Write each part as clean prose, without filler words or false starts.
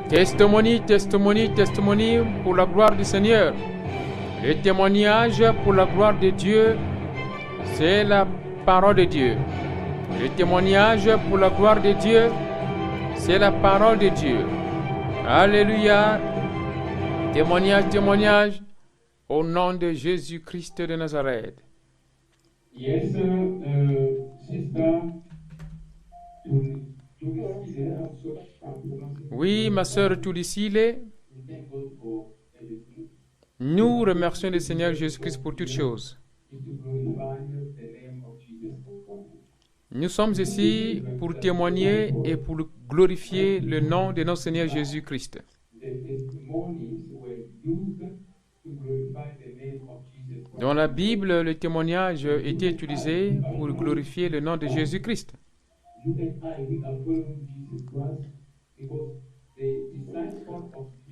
Testimony, testimony, testimony pour la gloire du Seigneur. Le témoignage pour la gloire de Dieu, c'est la parole de Dieu. Le témoignage pour la gloire de Dieu, c'est la parole de Dieu. Alléluia. Témoignage, témoignage, au nom de Jésus-Christ de Nazareth. Yes, sister. Oui, ma sœur Toulisile, nous remercions le Seigneur Jésus-Christ pour toutes choses. Nous sommes ici pour témoigner et pour glorifier le nom de notre Seigneur Jésus-Christ. Dans la Bible, le témoignage était utilisé pour glorifier le nom de Jésus-Christ.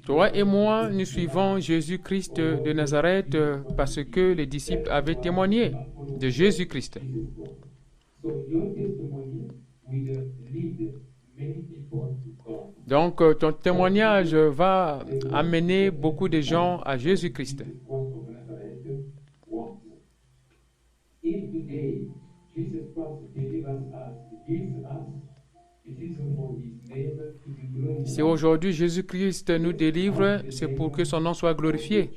Toi et moi, nous suivons Jésus-Christ de Nazareth parce que les disciples avaient témoigné de Jésus-Christ. Donc, ton témoignage va amener beaucoup de gens à Jésus-Christ. Si aujourd'hui Jésus-Christ nous délivre, c'est pour que son nom soit glorifié.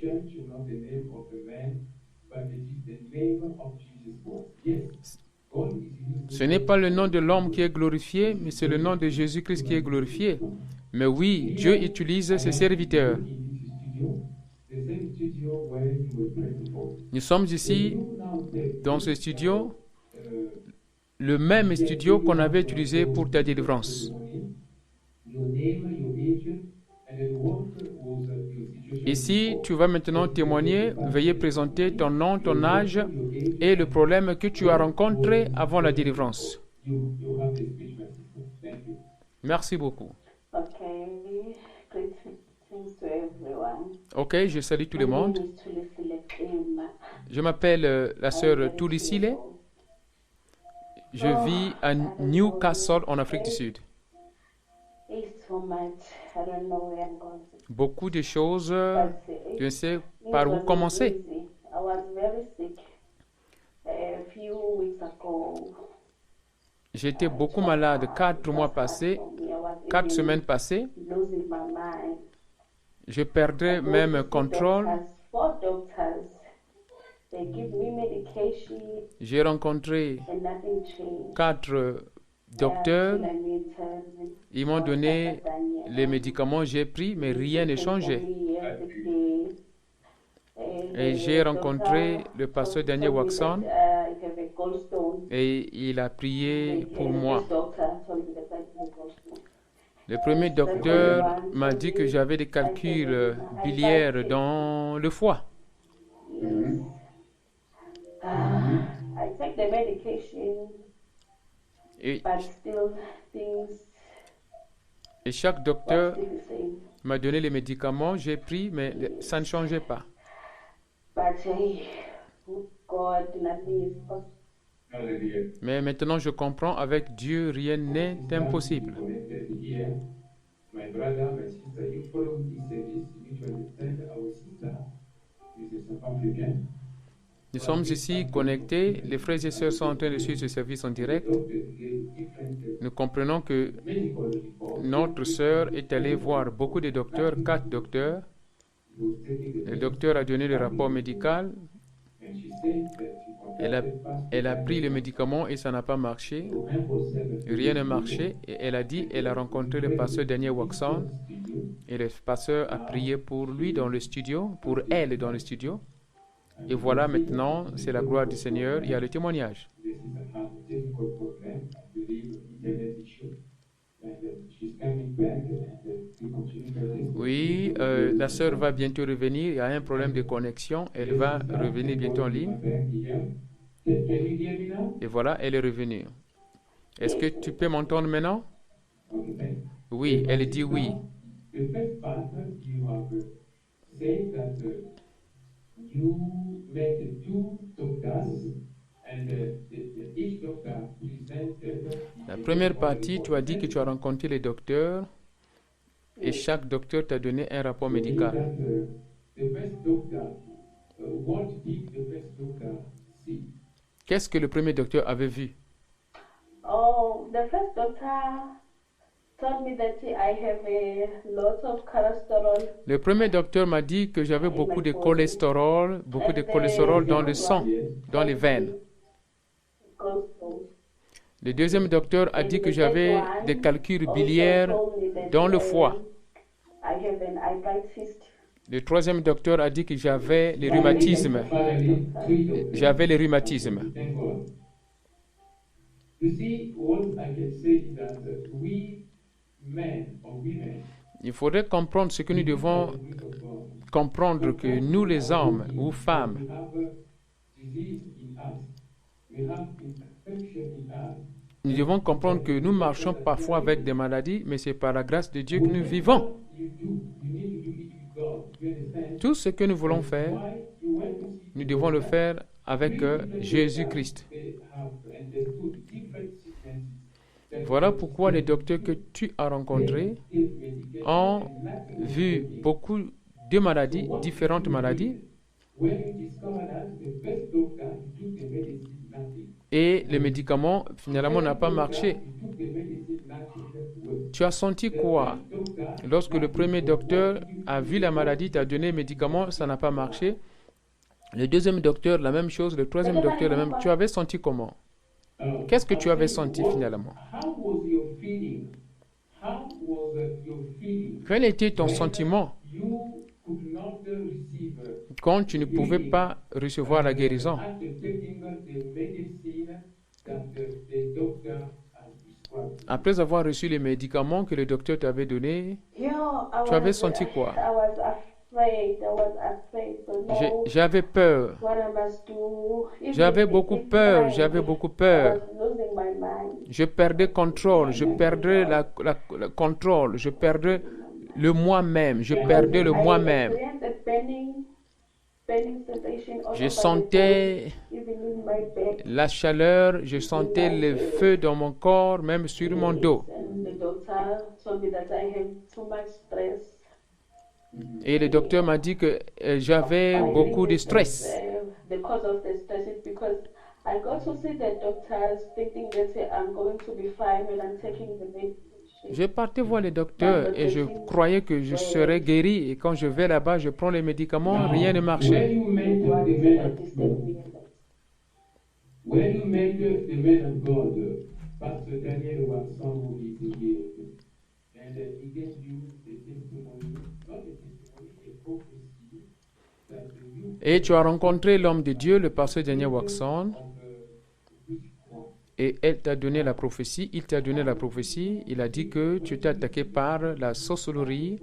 Ce n'est pas le nom de l'homme qui est glorifié, mais c'est le nom de Jésus-Christ qui est glorifié. Mais oui, Dieu utilise ses serviteurs. Nous sommes ici, dans ce studio, le même studio qu'on avait utilisé pour ta délivrance. Ici, tu vas maintenant témoigner, veuillez présenter ton nom, ton âge et le problème que tu as rencontré avant la délivrance. Merci beaucoup. Ok, je salue tout le monde. Je m'appelle la sœur Toulisile. Je vis à Newcastle, en Afrique du Sud. Beaucoup de choses, je ne sais par où commencer. J'étais beaucoup malade 4 mois passés, 4 semaines passées. Je perdais même contrôle. J'ai rencontré 4 docteurs. Ils m'ont donné les médicaments, j'ai pris, mais rien n'a changé. Et j'ai rencontré le pasteur Daniel Waxon et il a prié pour moi. Le premier docteur m'a dit que j'avais des calculs biliaires dans le foie. Et chaque docteur m'a donné les médicaments, j'ai pris, mais ça ne changeait pas. Mais maintenant, je comprends, avec Dieu, rien n'est impossible. Nous sommes ici connectés, les frères et sœurs sont en train de suivre ce service en direct. Nous comprenons que notre sœur est allée voir beaucoup de docteurs, 4 docteurs. Le docteur a donné le rapport médical. Elle a pris le médicament et ça n'a pas marché. Rien n'a marché. Et elle a dit, elle a rencontré le pasteur Daniel Waxon. Et le pasteur a prié pour lui dans le studio, pour elle dans le studio. Et voilà, maintenant, c'est la gloire du Seigneur. Il y a le témoignage. Oui, la sœur va bientôt revenir. Il y a un problème de connexion. Elle va revenir bientôt en ligne. Et voilà, elle est revenue. Est-ce que tu peux m'entendre maintenant? Oui, elle dit oui. La première partie, tu as dit que tu as rencontré les docteurs Et chaque docteur t'a donné un rapport So in médical. that, the first doctor, what did the first doctor see? Qu'est-ce que le premier docteur avait vu? Oh, the first doctor told me that I have a lot of cholesterol. Le premier docteur m'a dit que j'avais beaucoup de cholestérol dans le sang, dans les veines. Gallstones. Le deuxième docteur a dit que j'avais des calculs biliaires told me that, dans le foie. I have an arthritis. Le troisième docteur a dit que j'avais le rhumatisme. Finally, 3 doctors. J'avais le rhumatisme. Thank God. You see, what I can say is that we men or women, Il faudrait comprendre ce que nous devons the grace of God, comprendre, que nous les hommes ou femmes, we have disease in us, we have infection in us. nous devons comprendre que nous marchons parfois avec des maladies, mais c'est par la grâce de Dieu que nous vivons. You do, you need to do it with God. You understand? Tout ce que nous voulons faire, Why you went to see nous devons le faire avec Jésus-Christ. they have understood different sicknesses that Voilà pourquoi les docteurs que tu as rencontrés give medication ont and lack vu beaucoup de maladies, différentes maladies, when you discover that the first doctor he took the medicine, nothing. et les médicaments finalement n'ont pas marché. He took the medicine, nothing that worked. Tu as senti quoi? Doctor, Lorsque le premier docteur a vu la maladie, t'a donné les médicaments, ça n'a pas marché. Le deuxième docteur, la même chose. Le troisième docteur, la même. Tu avais senti comment? Qu'est-ce que tu avais senti finalement? how was your feeling? How was your feeling? Quel était ton sentiment You could not receive quand tu ne pouvais pas recevoir la guérison? after taking the medicine that the doctor has prescribed. Après avoir reçu les médicaments que le docteur t'avait donnés, tu avais senti quoi? I was afraid. So J'avais peur. what I must do. J'avais beaucoup peur. J'avais beaucoup peur. I was losing my mind. Je perdais contrôle. Je perdais le contrôle. Je perdais le moi-même. Je perdais le moi-même. I experienced a burning sensation all Je over sentais the body, even in my bed. la chaleur. Je sentais le feu dans mon corps, même sur mon dos. And the doctor told me that I had too much stress. Et le docteur m'a dit que j'avais beaucoup de stress. The cause of the stress is because I got to see the doctors thinking that I'm going to be fine when I'm taking the medication. Je partais voir le docteur et je croyais que je serais guéri. Et quand je vais là-bas, je prends les médicaments, rien ne When marchait. you met the man of God, when you met the man of God, Pastor Daniel Watson, who is here, and he gave you the testimony, not a testimony, a prophecy that you Et tu as rencontré l'homme de Dieu, le pasteur Daniel Waxon, of witchcraft. et elle t'a donné la prophétie. Il t'a donné la prophétie. Il a dit que tu t'es attaqué par la sorcellerie.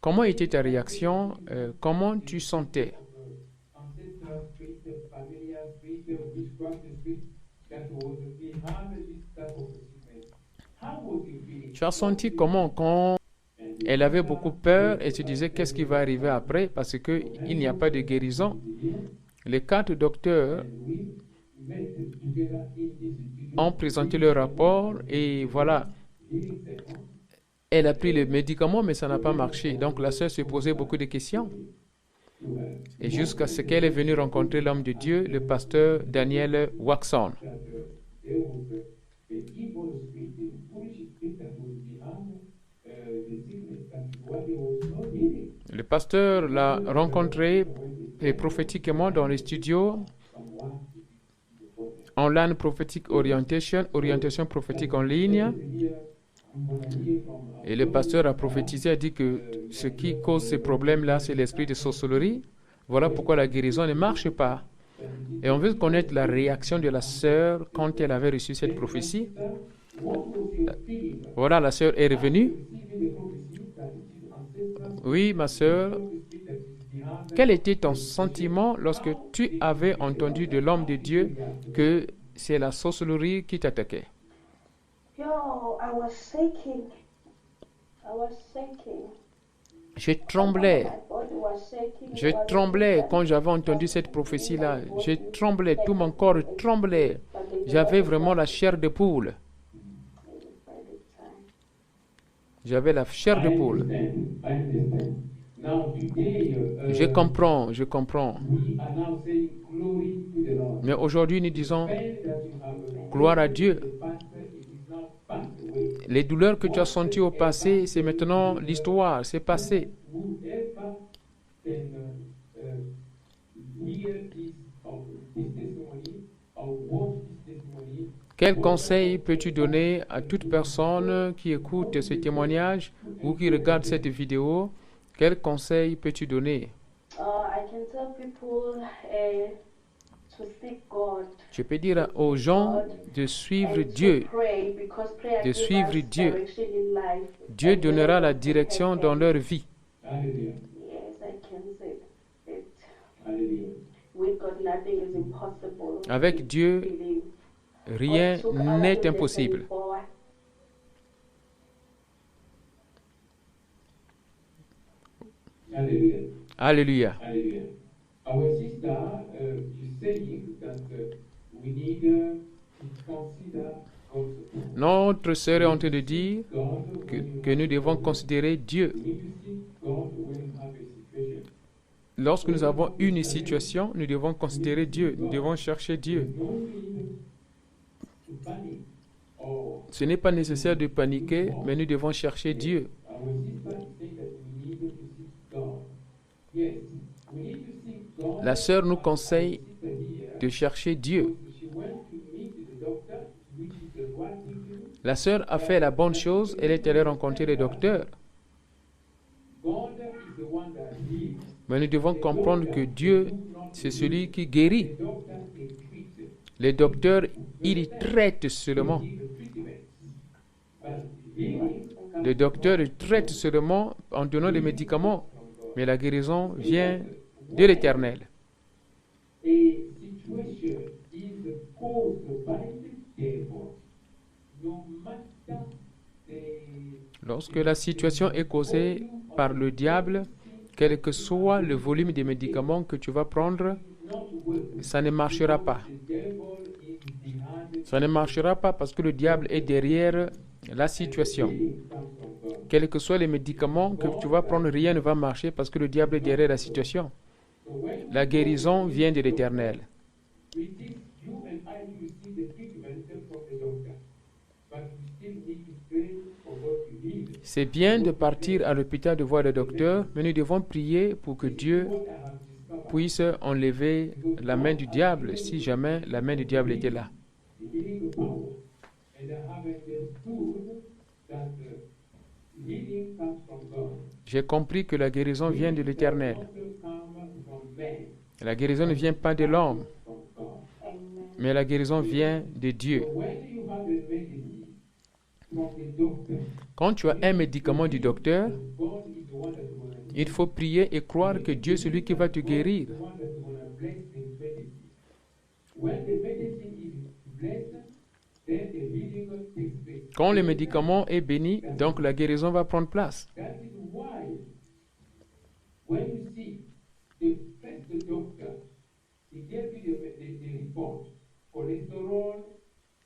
Comment était ta réaction? Comment tu sentais? Ancestral spirit, familiar spirit, witchcraft spirit that was behind this type of sickness. How was you feeling? Tu as senti comment quand elle avait beaucoup peur et tu disais qu'est-ce qui va arriver après parce qu'il n'y a pas de guérison? Les 4 docteurs We met together in this institution. ont présenté leur rapport et voilà, elle a pris les médicaments mais ça n'a pas marché. Donc la sœur se posait beaucoup de questions. Et jusqu'à ce qu'elle est venue rencontrer l'homme de Dieu, le pasteur Daniel Waxon. There was the evil spirit, the foolish spirit that was behind the sickness, and what there was no healing. Le pasteur l'a rencontré et prophétiquement dans les studios Online Prophetic Orientation, orientation prophétique en ligne. Et le pasteur a prophétisé, a dit que ce qui cause ces problèmes-là, c'est l'esprit de sorcellerie. Voilà pourquoi la guérison ne marche pas. Et on veut connaître la réaction de la sœur quand elle avait reçu cette prophétie. Voilà, la sœur est revenue. Oui, ma sœur, quel était ton sentiment lorsque tu avais entendu de l'homme de Dieu que c'est la sorcellerie qui t'attaquait? Yo, I was shaking. I was shaking. Je tremblais. My body was shaking. Je tremblais quand j'avais entendu cette prophétie-là. Je tremblais, tout mon corps tremblait. J'avais vraiment la chair de poule. J'avais la chair de I poule. understand. I understand. Now today, Je comprends. we are now saying glory to the Lord. Mais aujourd'hui, nous disons Pain that you have gloire à Dieu. in the past, it is now passed away. Les douleurs que tu as senties au passé, c'est maintenant l'histoire, c'est passé. Whoever can hear this testimony or watch this testimony, Quel conseil peux-tu donner à toute personne qui écoute ce témoignage ou qui regarde cette vidéo? Quel conseil peux-tu donner? I can tell people to seek God Je peux dire aux gens de suivre and Dieu. to pray, because prayer De gives suivre us Dieu. direction in life. Dieu And donnera la where direction dans leur vie. hallelujah, Yes, I can say it. hallelujah. With God, nothing is impossible. Avec Dieu, Believe. rien God took our n'est children impossible. before. Hallelujah. Alléluia. Hallelujah. Our sister is saying that we need to consider God's word. Notre sœur est en train de dire God, que nous devons considérer Dieu. we need to seek God when we have a situation. Lorsque nous avons une situation, nous devons considérer Dieu. Nous devons chercher Dieu. No need to panic or Ce n'est pas nécessaire de paniquer, mais nous devons chercher Dieu. our sister is saying that we need to seek God. Yes, we need to seek God. La sœur nous conseille Sister here, de chercher Dieu. she went to meet the doctor, which is the right thing to do. La sœur a fait la bonne chose, elle est allée rencontrer le docteur. God is the one that heals. Mais nous devons comprendre que Dieu, c'est celui qui guérit. The doctor can treat. Le docteur, il traite seulement. Give the treatment. But healing comes Le docteur traite seulement en donnant les médicaments. Mais la guérison vient de l'Éternel. a situation is caused by the devil. No matter the Lorsque la situation est causée par le diable, quel que soit le volume des médicaments que tu vas prendre, not work, ça ne marchera pas. the devil is behind Ça ne marchera pas parce que le diable est derrière la situation. healing comes from God. Quels que soient les médicaments que tu vas prendre, rien ne va marcher parce que le diable est derrière la situation. So when La guérison vient de l'Éternel. with this, you and I receive the treatment from the doctor, but we still need to pray for God to heal. C'est bien de partir à l'hôpital de voir le docteur, mais nous devons prier pour que Dieu What I have discovered, puisse enlever la main du diable si jamais la main du diable était là. the healing power, and I have understood that healing comes from God. J'ai compris que la guérison vient de l'Éternel. Also come from man, La guérison ne vient pas de l'homme, from God. Amen. mais la guérison vient de Dieu. So when you have a medicine from the doctor, Quand tu as un médicament du docteur, God is the one that's going to il faut prier et croire que Dieu est celui qui va te guérir. the one that's going to bless the medicine. When the medicine is blessed, then the healing takes place. Quand le médicament est béni, donc la guérison va prendre place. That is why when you see the first doctor, he gave you the report, cholesterol.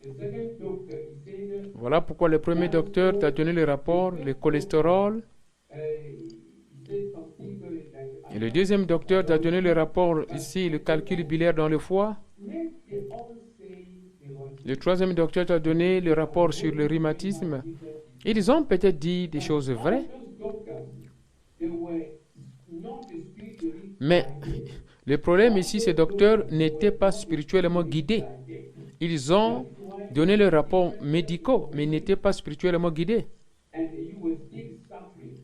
The second doctor, he said, Voilà pourquoi le premier docteur t'a donné le rapport, le cholestérol. he said something like, Et le deuxième docteur t'a donné le rapport ici, le calcul biliaire dans le foie. let they all say they want Le troisième docteur t'a donné le rapport sur le rhumatisme. Ils ont peut-être dit des choses vraies, those doctors, they were not spiritually mais le problème ici, ces docteurs n'étaient pas spirituellement guidés. Ils ont donné le rapport médicaux, mais ils n'étaient pas spirituellement guidés. and you were still suffering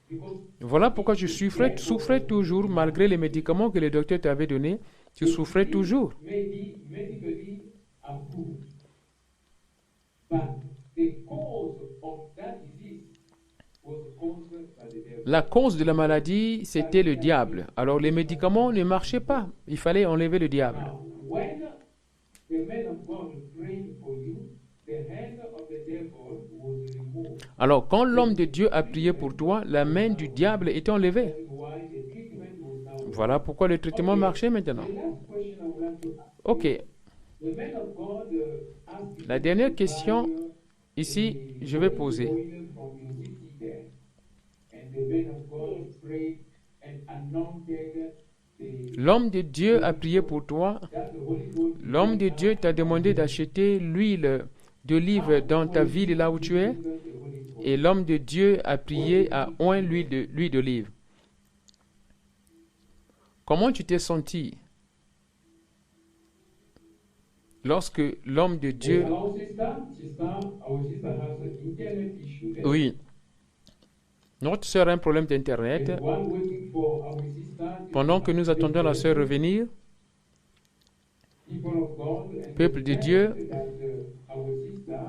because Voilà pourquoi tu souffrais toujours, malgré les médicaments que le docteur t'avait donnés, tu souffrais toujours. maybe medically approved. But the cause of that disease was caused by the devil. La cause de la maladie, c'était le diable. Alors les médicaments ne marchaient pas. Il fallait enlever le diable. Now, when the man of God prayed for you, the hand of the devil was removed. Alors quand l'homme de Dieu a prié pour toi, la main du diable était enlevée. That's why the treatment was now. Voilà pourquoi le traitement marchait maintenant. The last question I would like to ask. Ok, The man of God asked you la dernière question ici, je vais poser. oil from your city there. the man of God prayed and anointed the L'homme de Dieu a prié pour toi. that the Holy Ghost L'homme de Dieu t'a demandé d'acheter l'huile d'olive dans ta ville là où tu es. the Holy Ghost. Et l'homme de Dieu a prié à oint l'huile d'olive. Comment tu t'es senti lorsque l'homme de Dieu... Our sister has an internet issue. Oui. Notre sœur a un problème d'Internet. And while waiting for our sister, Pendant que nous attendons la sœur revenir, people of God, and peuple de Dieu, that our sister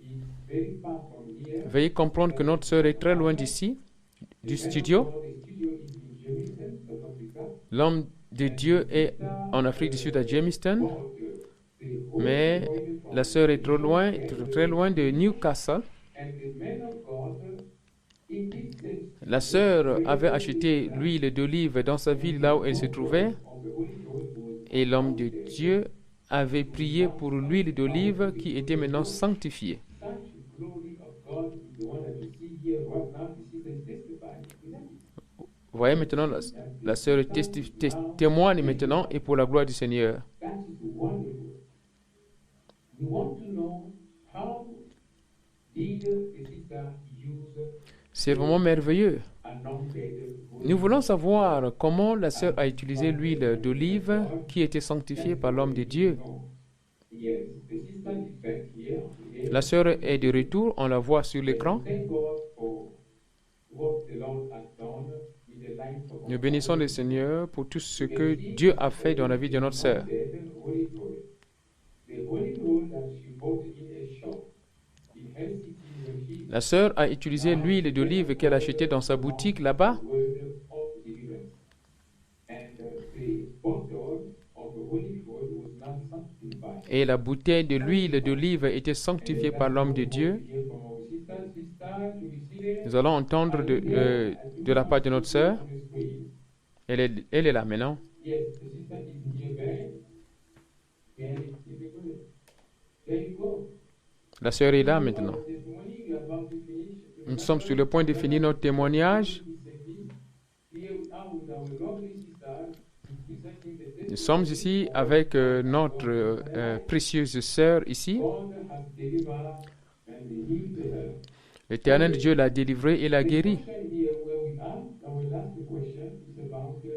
is very far from here. veuillez comprendre que notre sœur est très loin d'ici, du studio. The studio is in Jamestown, South Africa. L'homme de Dieu est en Afrique du Sud à Jamestown, mais la sœur est trop loin, très loin de Newcastle. And the man of God indeed says La sœur avait acheté l'huile d'olive dans sa ville là où elle se trouvait, of the Holy Ghost was et l'homme de Dieu avait prié pour l'huile d'olive qui était maintenant sanctifiée. such glory of God is the one that you see here right now. The sister is testifying. Vous voyez maintenant, la sœur témoigne maintenant et pour la gloire du Seigneur. That is wonderful. We want to know how did the sister use C'est vraiment merveilleux. anointed wood. Nous voulons savoir comment la sœur a utilisé l'huile d'olive qui était sanctifiée par l'homme de Dieu. Yes, the sister is back here. La sœur est de retour, on la voit sur l'écran. Thank God for what the Lord has done in the life of Nous bénissons le Seigneur pour tout ce que Dieu a fait dans la vie de notre sœur. The Holy Ghost that she bought in a shop in Helsinki when she La sœur a utilisé l'huile d'olive qu'elle a achetée dans sa boutique là-bas. word of deliverance. And the bottle of the Holy Ghost was not sanctified. Et la bouteille de l'huile d'olive était sanctifiée par l'homme de Dieu. Hear from our sister, sister, to be seated. Nous allons entendre de la part de notre sœur. On the screen. Elle est là maintenant. Yes, the sister is here back. And there you go. La sœur est là maintenant. Testimony, we are about to finish. Nous sommes sur le point de finir notre témoignage. Here we are with our lovely sister presenting the Nous sommes ici avec notre précieuse sœur ici. God has delivered and healed her. L'Éternel Dieu l'a délivrée et l'a guérie. Question here where we are, our last question is about the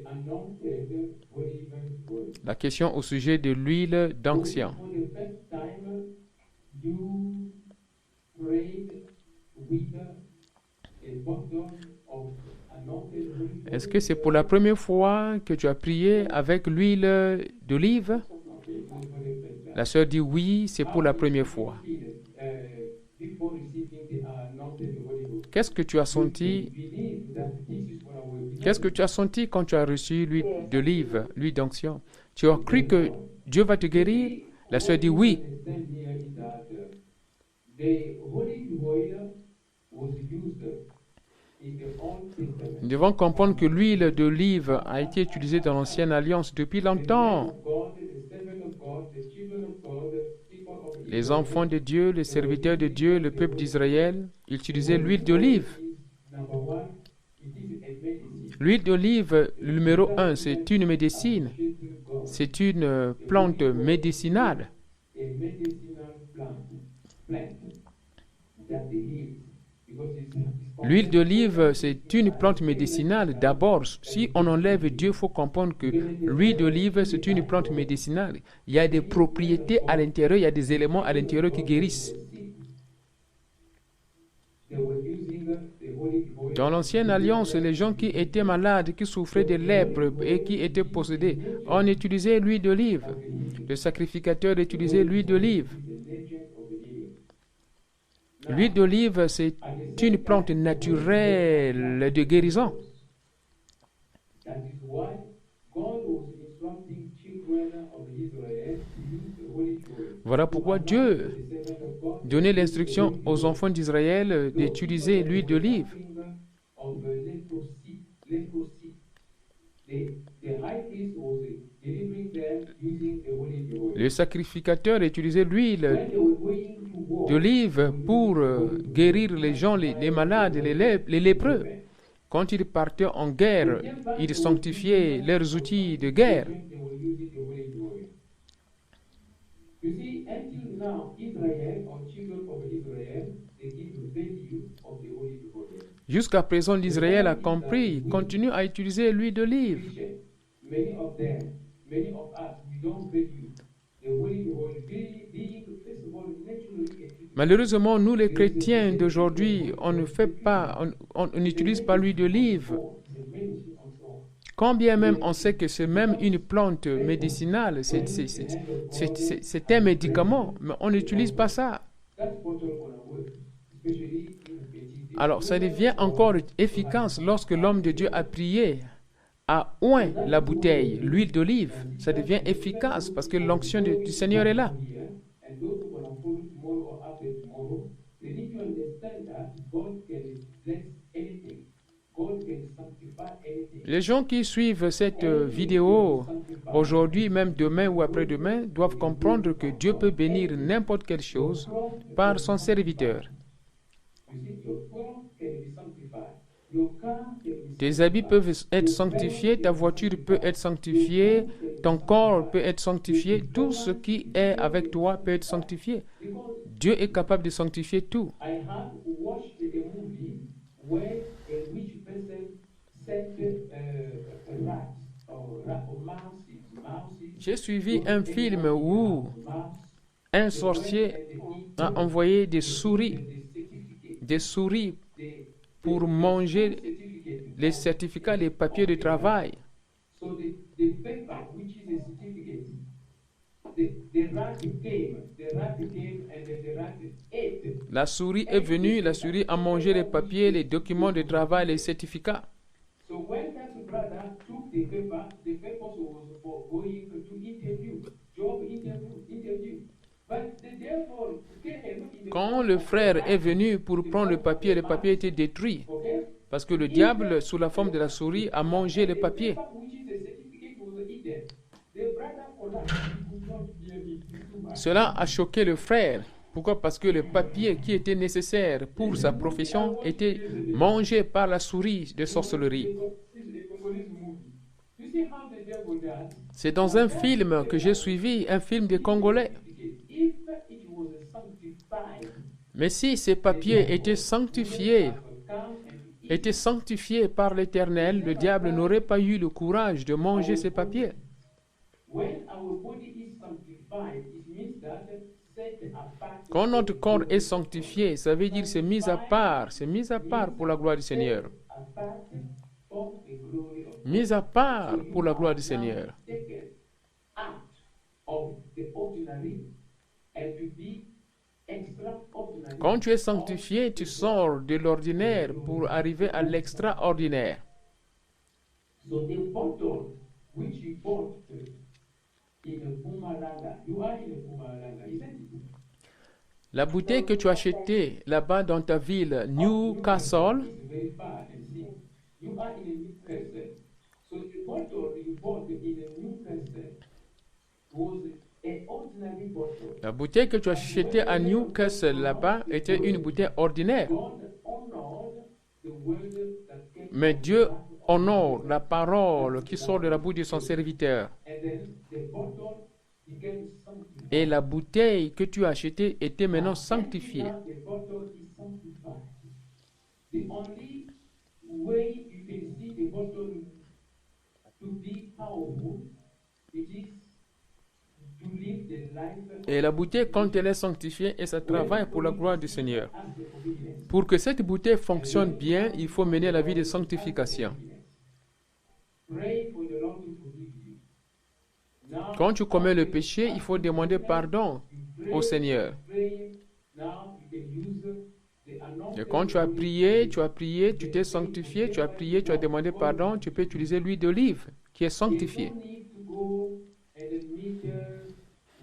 anointed Holy Ghost. La question au sujet de l'huile d'onction. For the first time you prayed with a bottle of anointed Holy Ghost. Est-ce que c'est pour la première fois que tu as prié avec l'huile d'olive? La sœur dit oui, c'est pour la première fois. Before receiving the anointed Holy Ghost. Qu'est-ce que tu as senti? Believe that this is what I will be. Qu'est-ce que tu as senti quand tu as reçu l'huile d'olive, l'huile d'onction? Tu as cru que Dieu va te guérir? La sœur dit oui. Understand here is that the holy oil was used in the Old Testament. Nous devons comprendre que l'huile d'olive a été utilisée dans l'Ancienne Alliance depuis longtemps. God, the servant of God, the children of God, the people of Israel Les enfants de Dieu, les serviteurs de Dieu, le peuple d'Israël utilisaient l'huile d'olive. is number one. It is a medicine. L'huile d'olive, le numéro 1, c'est une médecine. Children of God, C'est une plante médicinale. a medicinal plant that they heal because it's L'huile d'olive, c'est une plante médicinale. D'abord, si on enlève Dieu, il faut comprendre que l'huile d'olive, c'est une plante médicinale. Il y a des propriétés à l'intérieur, il y a des éléments à l'intérieur qui guérissent. they were using the holy oil. Dans l'Ancienne Alliance, les gens qui étaient malades, qui souffraient de lèpre et qui étaient possédés, on utilisait l'huile d'olive. Le sacrificateur utilisait l'huile d'olive. L'huile d'olive, c'est une plante naturelle de guérison. That is why God was instructing children of Israel to use the holy oil. Voilà pourquoi Dieu The servant of God donnait l'instruction aux enfants d'Israël d'utiliser l'huile d'olive. of leprosy. The high priest was delivering them using the holy oil. Le sacrificateur utilisait l'huile When they were going to war, d'olive pour guérir les gens, les malades, les lépreux. Quand ils partaient en guerre, ils sanctifiaient leurs outils de guerre. they were using the holy oil. You see, until now, Israel or children of Israel, they give value of the holy oil. Jusqu'à présent, l'Israël a compris, continue à utiliser l'huile d'olive. Christians, many of them, many of us, we don't value the holy oil being first of all naturally a Malheureusement, nous les chrétiens d'aujourd'hui, on ne fait pas, on n'utilise pas l'huile d'olive. Quand bien même on sait que c'est même une plante médicinale, c'est un médicament, mais on n'utilise pas ça. that's bottle on a word, especially in Pentecost. Alors ça devient encore efficace lorsque l'homme de Dieu a prié, a oint la bouteille, l'huile d'olive. Ça devient efficace parce que l'onction du Seigneur est là. Here, and those who are going to follow tomorrow or after tomorrow, they need to understand that God can bless anything. God can sanctify anything. Les gens qui suivent cette vidéo aujourd'hui, même demain ou après-demain, doivent comprendre que Dieu peut bénir n'importe quelle chose par son serviteur. You see, your clothes can be sanctified. Your car can be Tes habits peuvent être sanctifiés, ta voiture peut être sanctifiée, ton corps peut être sanctifié, tout ce qui est avec toi peut être sanctifié. Dieu est capable de sanctifier tout. I have watched a movie where a rich person sent a rat or mouse. J'ai suivi un film où un sorcier a envoyé des souris pour manger les certificats, les papiers de travail. So the paper, which is a certificate, the rat came and the rat ate. La souris est venue, la souris a mangé les papiers, les documents de travail, les certificats. So when that brother took the paper was for going to interview, job interview. But the devil came in the Quand le frère est venu pour prendre le papier était détruit. okay? Parce que le diable, sous la forme de la souris, a mangé les papiers. Which is a certificate was eaten. The brother collapsed. He could not bear it. It's too much. Cela a choqué le frère. Pourquoi? Parce que le papier qui était nécessaire pour sa profession était mangé par la souris de sorcellerie. This is a Congolese movie. You see how the devil does? C'est dans un film que j'ai suivi, un film des Congolais. If it was sanctified, Mais si ces papiers étaient sanctifiés par l'Éternel, le diable n'aurait pas eu le courage de manger ces papiers. when our body is sanctified, it means that set apart Quand notre corps est sanctifié, ça veut dire c'est mis à part pour la gloire du Seigneur. apart from the glory of Mis à part pour la gloire du Seigneur. taken out of the ordinary and to be extraordinary. Quand tu es sanctifié, tu sors de l'ordinaire pour arriver à l'extraordinaire. So the bottle which you bought in a Pumalanga, you are in a Pumalanga, isn't it? La bouteille que tu as achetée là-bas dans ta ville, Newcastle, It's very far and see. You are in a Newcastle. So the bottle you bought in a Newcastle was an ordinary bottle. la bouteille que tu as achetée à Newcastle là-bas était une bouteille ordinaire. God honored the word that came Mais Dieu honore la parole qui sort de la bouche de son serviteur. and then the bottle became sanctified. Et la bouteille que tu as achetée était maintenant sanctifiée. Now the bottle is sanctified. The only way you can see the bottle to be powerful, it is to live the life Et la bouteille, quand elle est sanctifiée, et ça travaille pour la gloire du Seigneur. as the obedience. Pour que cette bouteille fonctionne bien, il faut mener la vie de sanctification. Pray for the Lord to forgive you. Now, Quand tu commets le péché, il faut demander pardon au Seigneur. praying, now you can use the anointing. Et quand tu as prié, tu t'es sanctifié, tu as prié, tu as demandé pardon, tu peux utiliser l'huile d'olive qui est sanctifiée. You don't need to go and meet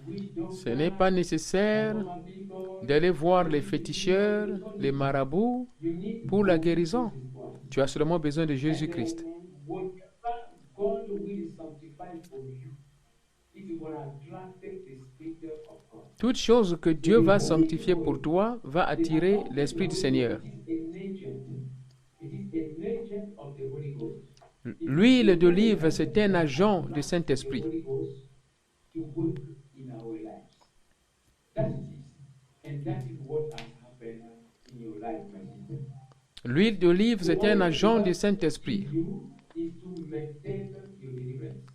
witch doctor, Ce n'est pas nécessaire normal people. d'aller voir les féticheurs, les marabouts You need pour la guérison. this one. Tu as seulement besoin de Jésus-Christ. Whatever God will sanctify for you, it will attract the Spirit of God. Toute chose que Dieu va sanctifier pour toi va attirer l'Esprit du Seigneur. L'huile d'olive, c'est un agent du Saint-Esprit. L'huile d'olive, c'est un agent du Saint-Esprit.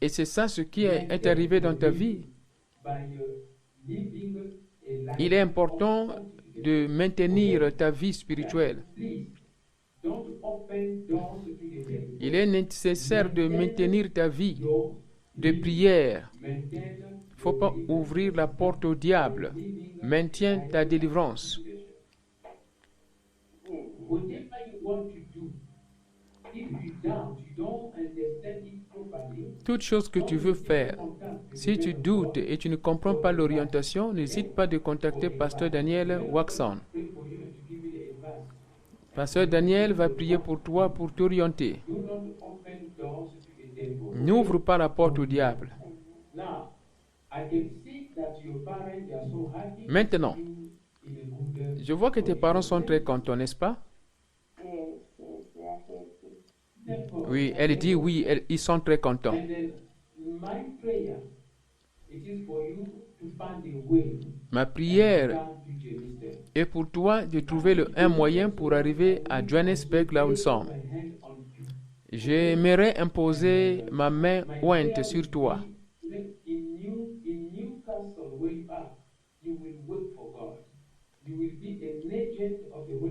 Et c'est ça ce qui est arrivé dans ta vie. Il est important de maintenir ta vie spirituelle. Il est nécessaire de maintenir ta vie de prière. Il ne faut pas ouvrir la porte au diable. Maintiens ta délivrance. Toute chose que tu veux faire, si tu doutes et tu ne comprends pas l'orientation, n'hésite pas de contacter Pasteur Daniel Waxon. Pasteur Daniel va prier pour toi pour t'orienter. N'ouvre pas la porte au diable. Maintenant, je vois que tes parents sont très contents, n'est-ce pas? Oui, elle dit oui, ils sont très contents. Ma prière est pour toi de trouver un moyen pour arriver à Johannesburg, là où nous sommes. J'aimerais imposer ma main ointe sur toi.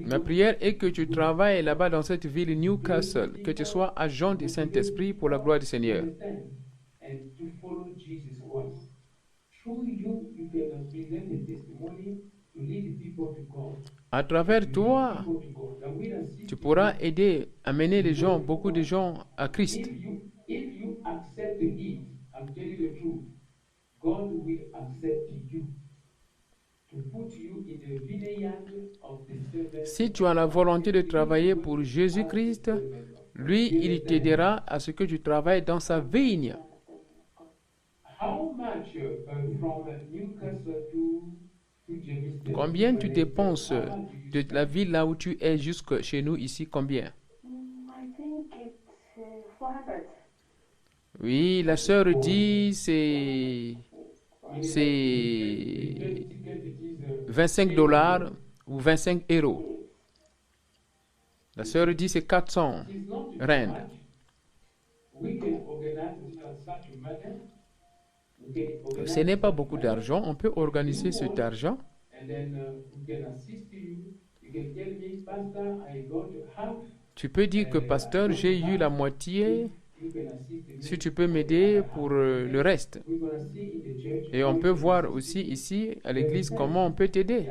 Ma prière est que tu travailles là-bas dans cette ville Newcastle, que tu sois agent du Saint-Esprit pour la gloire du Seigneur. À travers toi, tu pourras aider à mener les gens, beaucoup de gens à Christ. Si tu as la volonté de travailler pour Jésus-Christ, lui, il t'aidera à ce que tu travailles dans sa vigne. Combien tu dépenses de la ville là où tu es jusque chez nous ici, combien? Oui, la sœur dit c'est 25 dollars ou 25 euros. La sœur dit c'est 400 rand. Ce n'est pas beaucoup d'argent. On peut organiser cet argent. Tu peux dire que pasteur, j'ai eu la moitié. Si tu peux m'aider pour le reste. Et on peut voir aussi ici à l'église comment on peut t'aider.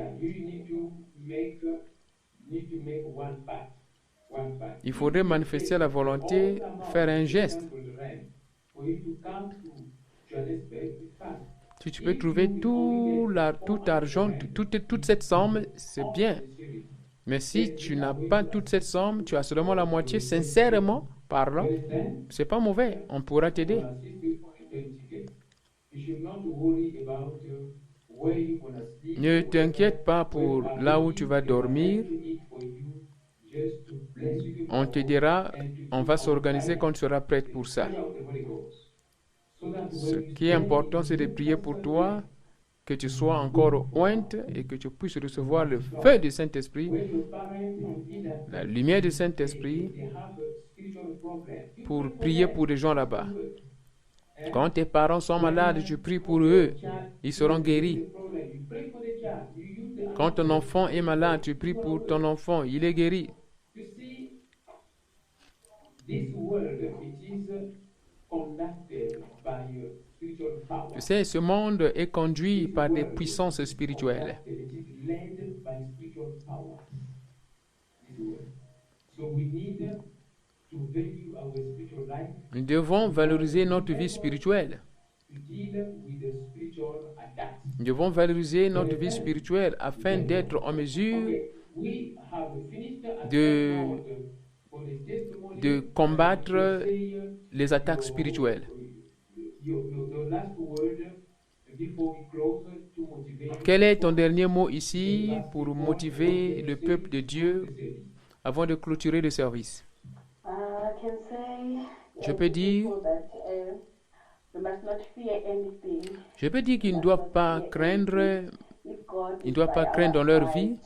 Il faudrait manifester la volonté, faire un geste. Si tu peux trouver tout argent, toute cette somme, c'est bien. Mais si tu n'as pas toute cette somme, tu as seulement la moitié, sincèrement parlant, c'est pas mauvais, on pourra t'aider. Ne t'inquiète pas pour là où tu vas dormir. On te dira, on va s'organiser quand tu seras prête pour ça. Ce qui est important, c'est de prier pour toi, que tu sois encore ointe et que tu puisses recevoir le feu du Saint-Esprit, la lumière du Saint-Esprit, pour prier pour les gens là-bas. Quand tes parents sont malades, tu pries pour eux, ils seront guéris. Quand ton enfant est malade, tu pries pour ton enfant, il est guéri. Tu sais, ce monde est conduit par des puissances spirituelles. Nous devons valoriser notre vie spirituelle. Nous devons valoriser notre vie spirituelle afin d'être en mesure de combattre les attaques spirituelles. Quel est ton dernier mot ici pour motiver le peuple de Dieu avant de clôturer le service? I can say Je peux dire, we must not fear anything. je peux dire qu'ils ne doivent pas craindre, If God ils ne is doivent by pas craindre dans our leur side, vie.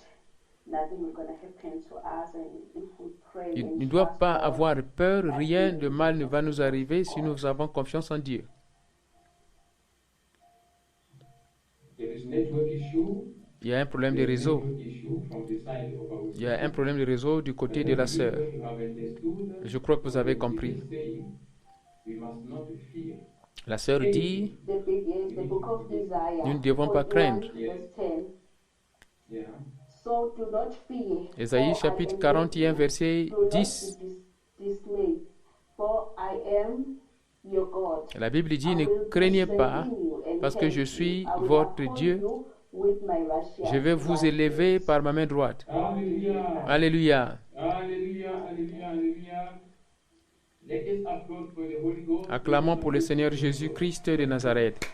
nothing is going to happen to us. And if we pray Ils and ne doivent trust pas God, avoir peur, rien de mal ne va nous arriver si nous avons confiance en Dieu. There is network issue. Il y a un problème de There is réseau. network issue from the side of our Il y a un problème de réseau du côté de la sœur. You have understood Je crois que vous avez what compris. Jesus is saying. We must not fear. La sœur dit, the book of Isaiah, nous ne devons pas 41, craindre. verse 10. Yeah. So do not fear. Ésaïe for I chapitre am 41, with you. verset Do not 10. be dismayed, for I am your God. La Bible dit, I ne will craignez strengthen pas, you and parce que help je you. suis I will votre uphold Dieu. you with my righteous Je vais vous right élever hand. par ma main droite. Hallelujah. Alléluia. Hallelujah. Hallelujah. Hallelujah. Let us applaud for the Holy Ghost. Acclamons pour le Seigneur Jésus-Christ de Nazareth.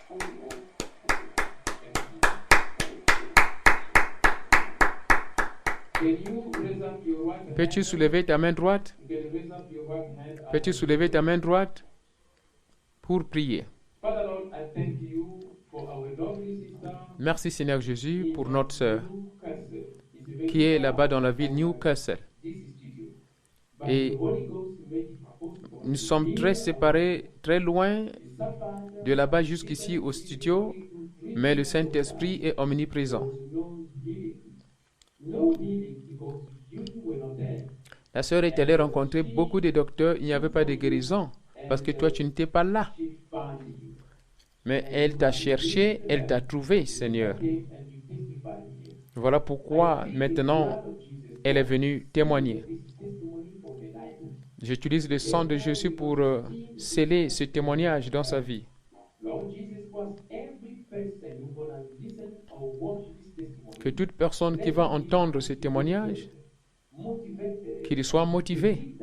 Can you raise up your right hand? Peux-tu soulever ta main droite? You can raise up your right hand. Peux-tu soulever ta main droite pour prier? Father Lord, I thank you for our lovely sister Merci Seigneur Jésus pour notre sœur Newcastle. It's very qui est far là-bas dans la ville Newcastle. this studio. But Et the Holy Ghost made it possible. nous sommes très séparés, très loin He suffered. de là-bas jusqu'ici au studio, mais le Saint-Esprit est omniprésent. No healing because you were not there. La sœur est allée rencontrer beaucoup de docteurs, il n'y avait pas de guérison, parce que toi tu n'étais pas là. She found you. Mais elle t'a cherché, elle t'a trouvé, Seigneur. Came and you testified here. Voilà pourquoi maintenant elle est venue témoigner. This testimony for the life. J'utilise le sang de Jésus pour sceller ce témoignage dans sa vie. Lord Jesus was every person who gonna listen or watch this testimony. Que toute personne qui va entendre ce témoignage, Motivated. qu'il soit motivé,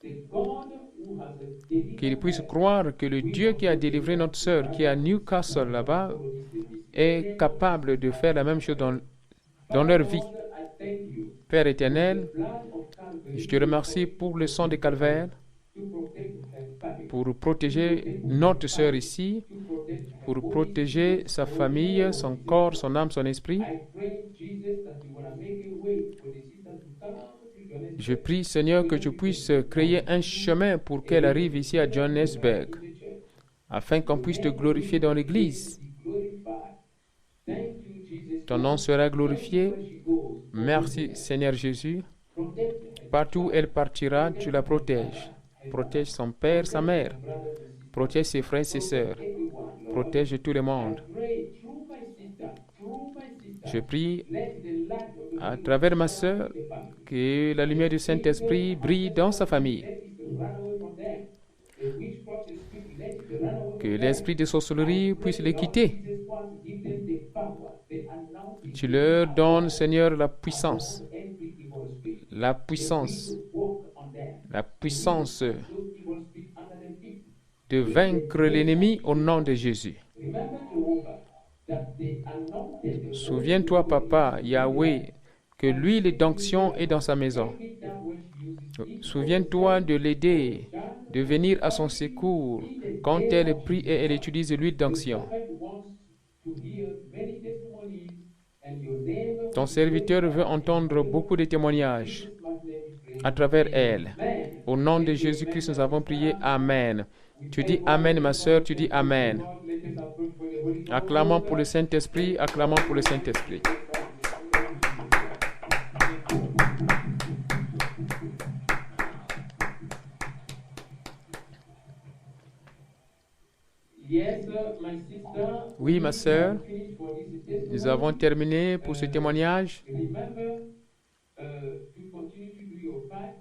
The God who has delivered qu'il puisse croire que le Dieu qui a délivré notre sœur, qui est à Newcastle là-bas, est capable de faire la même chose dans leur vie. I thank you. Père éternel, Blood of Calvary je te remercie pour le sang de Calvaire, to protect her family. pour protéger notre sœur ici, To protect her pour protéger sa famille, son corps, son âme, son esprit. I pray, Jesus, that you wanna make a way for the sister to come to Johannesburg Je prie, Seigneur, que tu puisses créer un chemin pour qu'elle arrive ici à Johannesburg, to the church. afin qu'on puisse te glorifier dans l'Église. Be glorified. Thank you, Jesus. Ton nom sera glorifié. Where she goes, Merci, Seigneur Jésus. protect her. Partout où elle partira, tu la protèges. Protège son père, sa mère. Protège ses frères et ses sœurs. Everyone, Lord. Protège tout le monde. Pray through my sister, Je prie let the light of the à travers ma sœur family que la lumière du Saint-Esprit brille dans sa famille. let it run away from them. The witchcraft spirit, let it run away. Que l'esprit de sorcellerie puisse les quitter. Jesus Christ, give them the power, the anointing, Tu leur donnes, Seigneur, la puissance. every evil spirit. La puissance. Walk on them. La puissance Those evil spirits under their feet. de vaincre l'ennemi au nom de Jésus. Remember, Jehovah, that the anointed, the Souviens-toi, Papa, Yahweh, que l'huile d'onction est dans sa maison. Holy that which uses Souviens-toi de l'aider, de venir à son secours quand elle prie et elle utilise l'huile d'onction. prophet wants to hear many testimonies, and your name Ton serviteur veut entendre beaucoup de témoignages must name is praised. à travers elle. Amen. Au nom de Jésus-Christ, nous avons prié. Amen. Tu dis Amen, ma sœur, tu dis Amen. God, let us approach for the Holy Ghost. Acclamons pour le Saint-Esprit, acclamons pour le Saint-Esprit. Yes, my sister. Oui, ma sœur, Finish for this testimony. nous avons terminé pour ce témoignage. Remember to continue to do your part.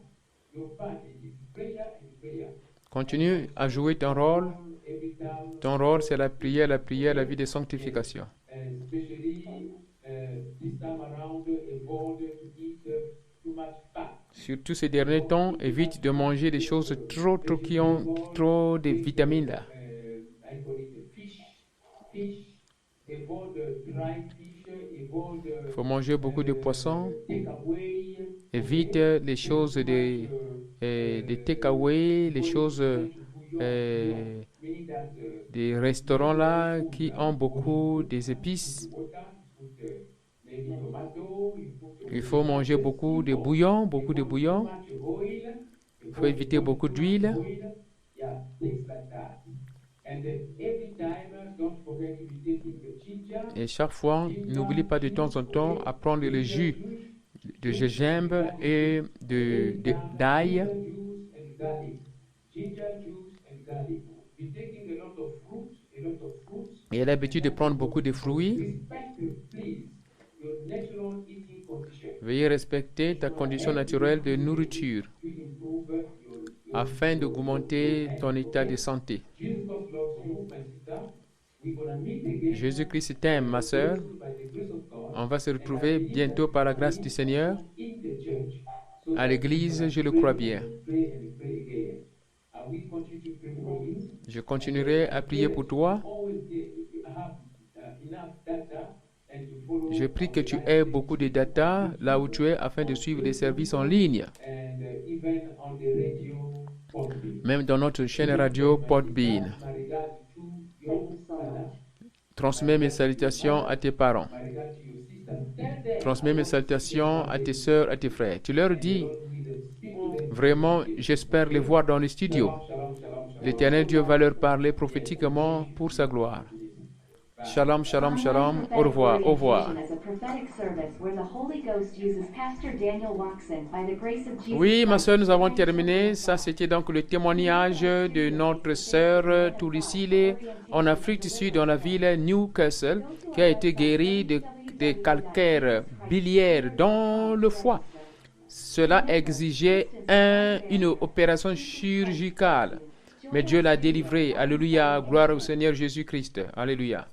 Your part is prayer and prayer. Continue à jouer ton rôle. Every time, Ton rôle, c'est la prière, la vie de sanctification. especially this time around, avoid to eat too much fat. Surtout ces derniers temps, évite de manger des choses qui ont trop de vitamines là. I call it fish, avoid dry faut manger beaucoup de poissons. take away, Évite les choses des takeaway, les choses meaning that des restaurants là qui ont beaucoup des épices. water, you put maybe tomato, you put Il faut manger beaucoup de bouillon, beaucoup de bouillon. much oil, Il faut éviter beaucoup d'huile. oil, yeah, things like that. And every time, don't forget to be taking the ginger, Et chaque fois, n'oublie pas de temps en temps à prendre le jus de gingembre et d'ail. juice and garlic. Ginger juice and garlic. Be taking a lot of fruits. Et a l'habitude de prendre beaucoup de fruits. Respect, please, your natural eating condition Veuillez respecter ta condition naturelle de nourriture to improve your afin d'augmenter ton état de santé. Jesus loves you, my sister. We're gonna meet again Jésus-Christ t'aime, ma sœur. by the grace of God On va se retrouver bientôt par la grâce du Seigneur in the church. So à l'église, je le crois bien. pray and pray again. I will continue to pray for you. Je continuerai à prier pour toi. Always have enough data and to follow Je prie que tu aies beaucoup de data là où tu es afin de suivre les services en ligne, and even on the radio Podbean. même dans notre chaîne radio Podbean. My regard to Thank your you so father. much. Transmets mes salutations à tes parents. My regard to your sister. Tell them Transmets mes salutations à tes sœurs, à tes frères. Tu leur dis, God will speak to them. vraiment, j'espère les voir dans les studios. Shalom, shalom, shalom. L'Éternel Dieu va leur parler prophétiquement pour sa gloire. Shalom, shalom, shalom. Au revoir, au revoir. As a prophetic service where the Holy Ghost uses Pastor Daniel Watson by the grace of Jesus. Oui, ma sœur, nous avons terminé. Ça, c'était donc le témoignage de notre sœur Tourisile en Afrique du Sud, dans la ville Newcastle, qui a été guérie de calcaires biliaires dans le foie. Cela exigeait une opération chirurgicale. Mais Dieu l'a délivrée. Alléluia. Gloire au Seigneur Jésus-Christ. Alléluia.